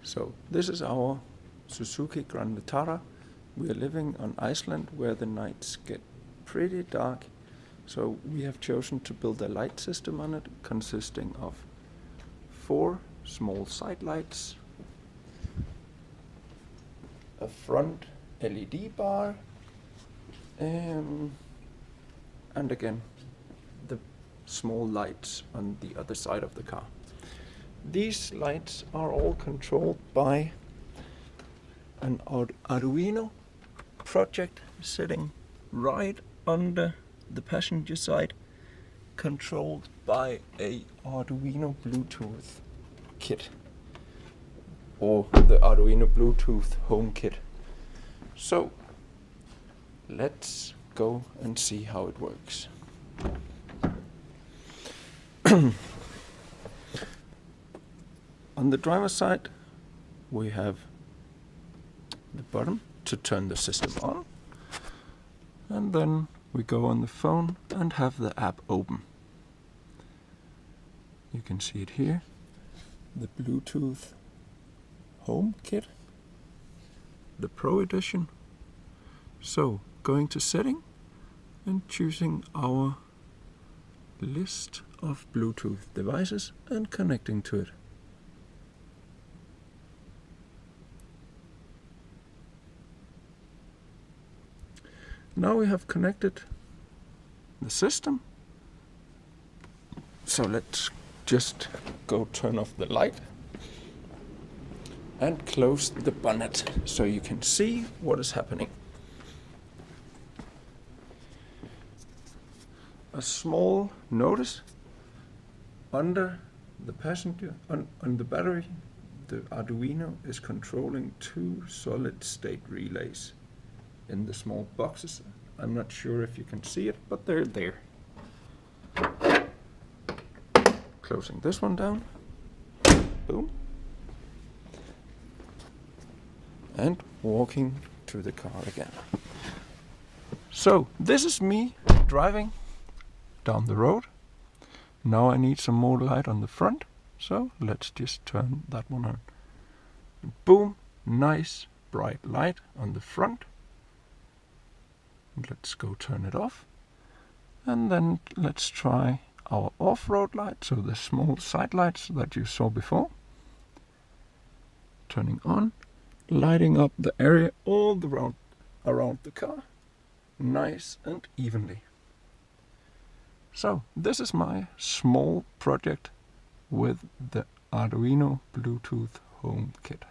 So this is our Suzuki Grand Vitara. We are living on Iceland where the nights get pretty dark. So we have chosen to build a light system on it consisting of 4 small side lights, a front LED bar, and again the small lights on the other side of the car. These lights are all controlled by an Arduino project sitting right under the passenger side, controlled by a Arduino Bluetooth kit, or the Arduino Bluetooth home kit. So let's go and see how it works. On the driver's side, we have the button to turn the system on, and then we go on the phone and have the app open. You can see it here, the Bluetooth home kit, the Pro edition. So going to setting and choosing our list of Bluetooth devices and connecting to it. Now we have connected the system. So let's just go turn off the light and close the bonnet so you can see what is happening. A small notice under the passenger, on the battery, the Arduino is controlling 2 solid state relays in the small boxes. I'm not sure if you can see it, but they're there. Closing this one down. Boom. And walking to the car again. So this is me driving down the road. Now I need some more light on the front, so let's just turn that one on. Boom, nice bright light on the front. Let's go turn it off, and then let's try our off-road light, so the small side lights that you saw before. Turning on, lighting up the area all around the car, nice and evenly. So this is my small project with the Arduino Bluetooth home kit.